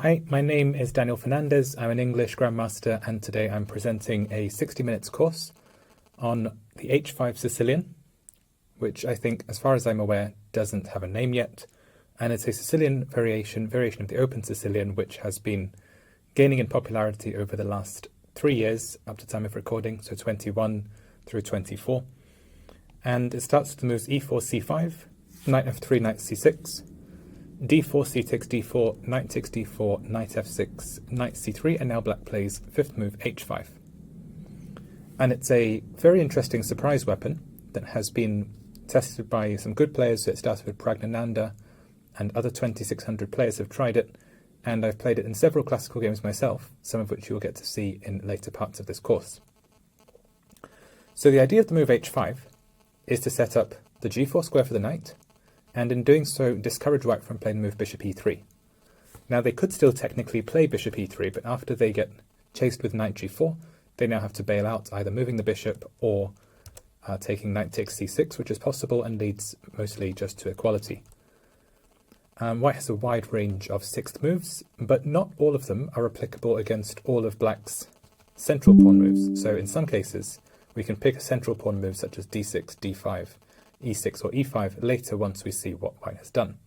Hi, my name is Daniel Fernandez. I'm an English Grandmaster, and today I'm presenting a 60 minutes course on the H5-Sicilian, which I think, as far as I'm aware, doesn't have a name yet. And it's a Sicilian variation of the Open Sicilian, which has been gaining in popularity over the last 3 years, up to time of recording, so 21 through 24. And it starts with the moves e4, c5, knight f3, knight c6, d4, c takes d4, knight takes d4, knight f6, knight c3, and now black plays fifth move h5. And it's a very interesting surprise weapon that has been tested by some good players. So it started with Pragnananda, and other 2600 players have tried it, and I've played it in several classical games myself, some of which you will get to see in later parts of this course. So the idea of the move h5 is to set up the g4 square for the knight, and in doing so discourage white from playing the move bishop e3. Now they could still technically play bishop e3, but after they get chased with knight g4, they now have to bail out, either moving the bishop or taking knight takes c6, which is possible and leads mostly just to equality. White has a wide range of sixth moves, but not all of them are applicable against all of black's central pawn moves. So in some cases, we can pick a central pawn move such as d6, d5, e6 or e5 later once we see what white has done.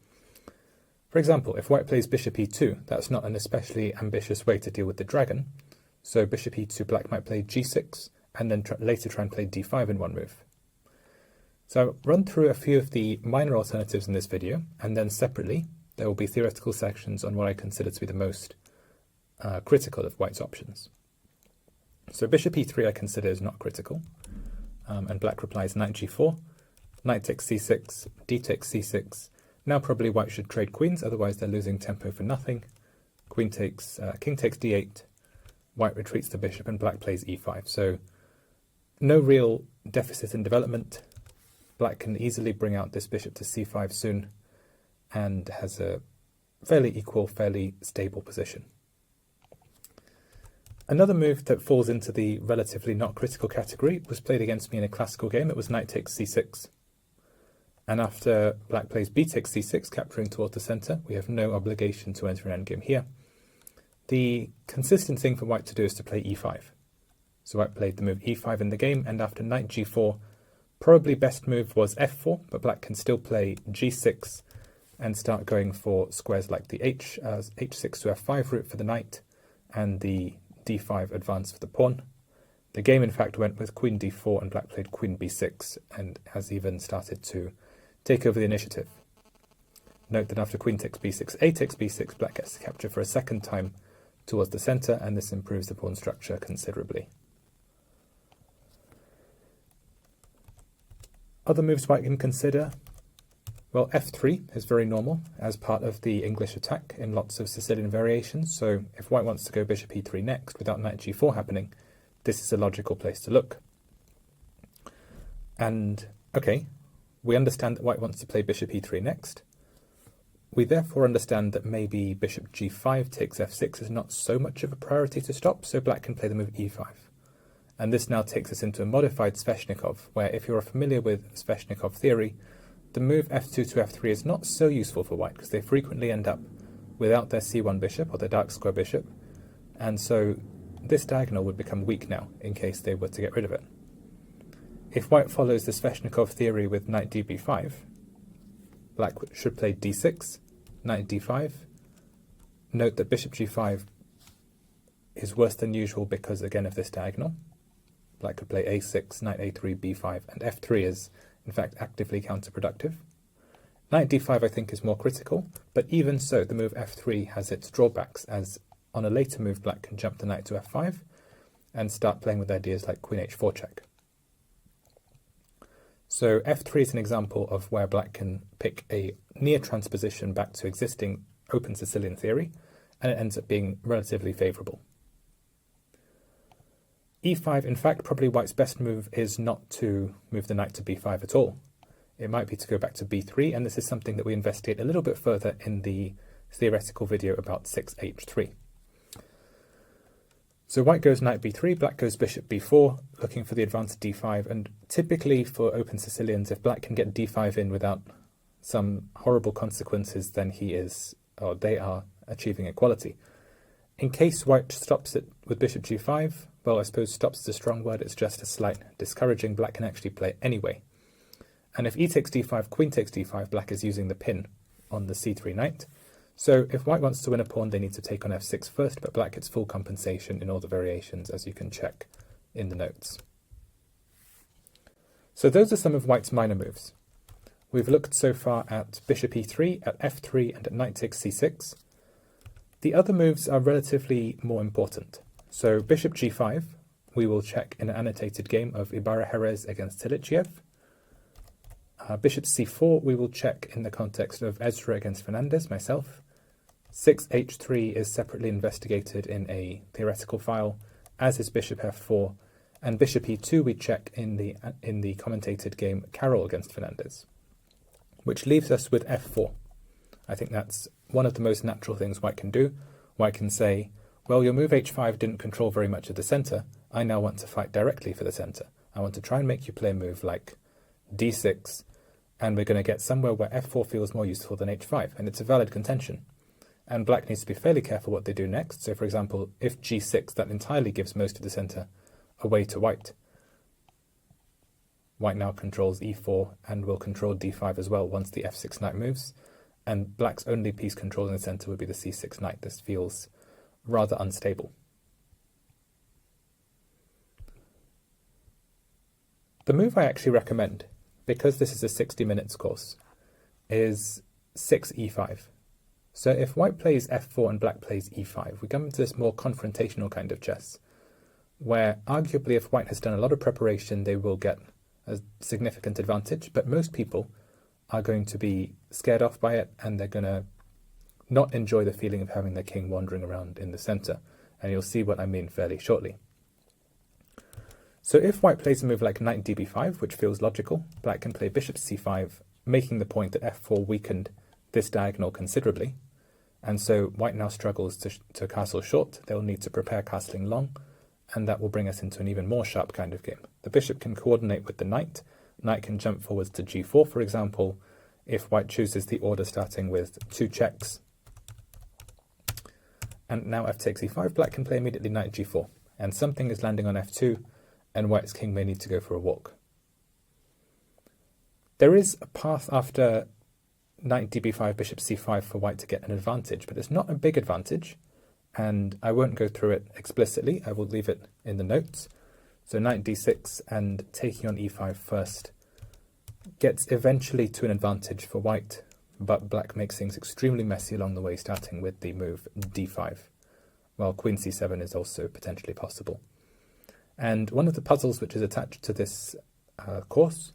For example, if white plays bishop e2, that's not an especially ambitious way to deal with the dragon. So bishop e2, black might play g6 and then later try and play d5 in one move. So I'll run through a few of the minor alternatives in this video, and then separately there will be theoretical sections on what I consider to be the most critical of white's options. So bishop e3 I consider is not critical, and black replies knight g4, knight takes c6, d takes c6. Now probably white should trade queens, otherwise they're losing tempo for nothing. King takes d8, white retreats the bishop, and black plays e5. So no real deficit in development. Black can easily bring out this bishop to c5 soon, and has a fairly equal, fairly stable position. Another move that falls into the relatively not critical category was played against me in a classical game. It was knight takes c6. And after black plays b takes c6, capturing towards the center, we have no obligation to enter an endgame here. The consistent thing for white to do is to play e5. So white played the move e5 in the game, and after knight g4, probably best move was f4, but black can still play g6 and start going for squares like the h6 to f5 route for the knight, and the d5 advance for the pawn. The game in fact went with queen d4, and black played queen b6, and has even started to take over the initiative. Note that after queen takes b6, a takes b6, black gets to capture for a second time towards the center, and this improves the pawn structure considerably. Other moves white can consider, well, f3 is very normal as part of the English attack in lots of Sicilian variations. So if white wants to go bishop e3 next without knight g4 happening, this is a logical place to look. And okay, we understand that white wants to play bishop e3 next. We therefore understand that maybe bishop g5 takes f6 is not so much of a priority to stop, so black can play the move e5. And this now takes us into a modified Sveshnikov, where if you're familiar with Sveshnikov theory, the move f2 to f3 is not so useful for white, because they frequently end up without their c1 bishop or their dark square bishop, and so this diagonal would become weak now in case they were to get rid of it. If white follows the Sveshnikov theory with knight db5, black should play d6, knight d5. Note that bishop g5 is worse than usual because, again, of this diagonal. Black could play a6, knight a3, b5, and f3 is, in fact, actively counterproductive. Knight d5, I think, is more critical, but even so, the move f3 has its drawbacks, as on a later move, black can jump the knight to f5 and start playing with ideas like queen h4 check. So f3 is an example of where black can pick a near transposition back to existing Open Sicilian theory, and it ends up being relatively favourable. e5, in fact, probably white's best move is not to move the knight to b5 at all. It might be to go back to b3, and this is something that we investigate a little bit further in the theoretical video about 6h3. So white goes knight b3, black goes bishop b4, looking for the advance d5, and typically for Open Sicilians, if black can get d5 in without some horrible consequences, then they are achieving equality. In case white stops it with bishop g5, well, I suppose stops is a strong word, it's just a slight discouraging. Black can actually play anyway. And if e takes d5, queen takes d5, black is using the pin on the c3 knight. So if white wants to win a pawn, they need to take on f6 first, but black gets full compensation in all the variations, as you can check in the notes. So those are some of white's minor moves. We've looked so far at bishop e3, at f3, and at knight takes c6. The other moves are relatively more important. So bishop g5, we will check in an annotated game of Ibarra-Jerez against Tilichiev. Bishop c4, we will check in the context of Ezra against Fernandez, myself. 6h3 is separately investigated in a theoretical file, as is bishop f4, and bishop e2 we check in the commentated game Carroll against Fernandez, which leaves us with f4. I think that's one of the most natural things white can do. White can say, well, your move h5 didn't control very much of the center. I now want to fight directly for the center. I want to try and make you play a move like d6, and we're going to get somewhere where f4 feels more useful than h5, and it's a valid contention. And black needs to be fairly careful what they do next. So for example, if g6, that entirely gives most of the center away to white. White now controls e4 and will control d5 as well once the f6 knight moves, and black's only piece controlling the center would be the c6 knight. This feels rather unstable. The move I actually recommend, because this is a 60 minutes course, is 6e5. So if white plays f4 and black plays e5, we come into this more confrontational kind of chess, where arguably if white has done a lot of preparation, they will get a significant advantage, but most people are going to be scared off by it, and they're going to not enjoy the feeling of having their king wandering around in the center, and you'll see what I mean fairly shortly. So if white plays a move like knight db5, which feels logical, black can play bishop c5, making the point that f4 weakened this diagonal considerably, and so white now struggles to castle short. They'll need to prepare castling long, and that will bring us into an even more sharp kind of game. The bishop can coordinate with the knight. Knight can jump forwards to g4, for example, if white chooses the order starting with 2 checks. And now f takes e5, black can play immediately knight g4, and something is landing on f2, and white's king may need to go for a walk. There is a path after knight db5, bishop c5 for white to get an advantage, but it's not a big advantage, and I won't go through it explicitly. I will leave it in the notes. So knight d6 and taking on e5 first gets eventually to an advantage for white, but black makes things extremely messy along the way, starting with the move d5, while queen c7 is also potentially possible. And one of the puzzles which is attached to this course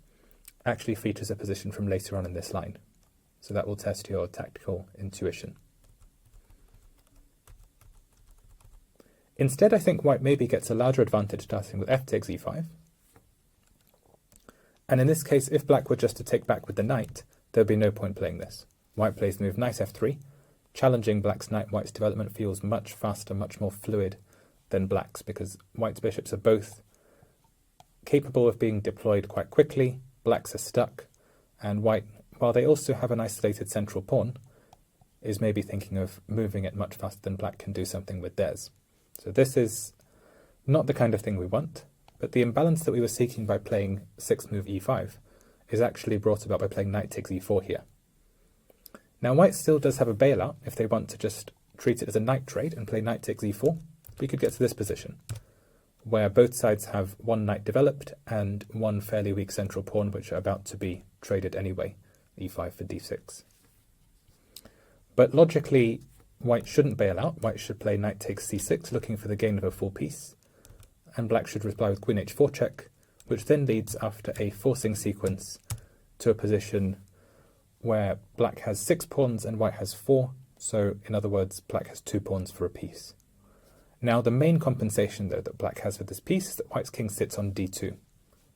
actually features a position from later on in this line. So that will test your tactical intuition. Instead, I think white maybe gets a larger advantage starting with f takes e5. And in this case, if black were just to take back with the knight, there would be no point playing this. White plays the move knight f3, challenging black's knight. White's development feels much faster, much more fluid than black's, because white's bishops are both capable of being deployed quite quickly. Black's are stuck, and white, while they also have an isolated central pawn, is maybe thinking of moving it much faster than black can do something with theirs. So this is not the kind of thing we want, but the imbalance that we were seeking by playing 6 move e5 is actually brought about by playing knight takes e4 here. Now white still does have a bailout if they want to just treat it as a knight trade and play knight takes e4. We could get to this position, where both sides have one knight developed and one fairly weak central pawn which are about to be traded anyway, e5 for d6. But logically, white shouldn't bail out. White should play knight takes c6, looking for the gain of a full piece, and black should reply with queen h4 check, which then leads after a forcing sequence to a position where black has 6 pawns and white has 4, so in other words, black has 2 pawns for a piece. Now the main compensation though that black has for this piece is that white's king sits on d2,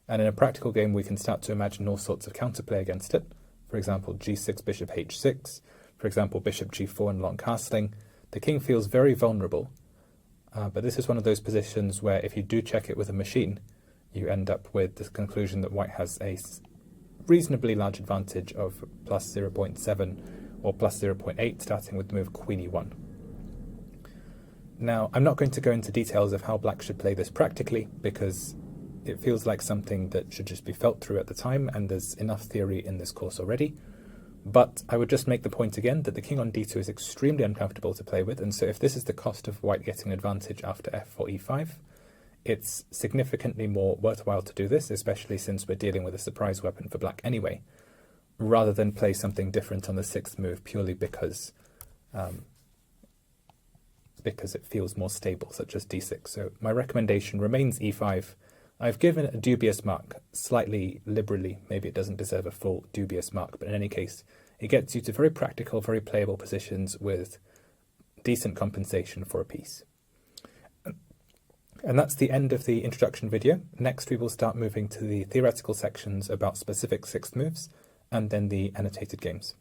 and in a practical game we can start to imagine all sorts of counterplay against it. For example, g6, bishop h6, for example, bishop g4 and long castling. The king feels very vulnerable, but this is one of those positions where if you do check it with a machine, you end up with the conclusion that white has a reasonably large advantage of plus 0.7 or plus 0.8, starting with the move queen e1. Now, I'm not going to go into details of how black should play this practically, because it feels like something that should just be felt through at the time, and there's enough theory in this course already. But I would just make the point again that the king on d2 is extremely uncomfortable to play with, and so if this is the cost of white getting an advantage after f4 e5, it's significantly more worthwhile to do this, especially since we're dealing with a surprise weapon for black anyway, rather than play something different on the sixth move purely because it feels more stable, such as d6. So my recommendation remains e5. I've given a dubious mark, slightly liberally, maybe it doesn't deserve a full dubious mark, but in any case, it gets you to very practical, very playable positions with decent compensation for a piece. And that's the end of the introduction video. Next we will start moving to the theoretical sections about specific sixth moves, and then the annotated games.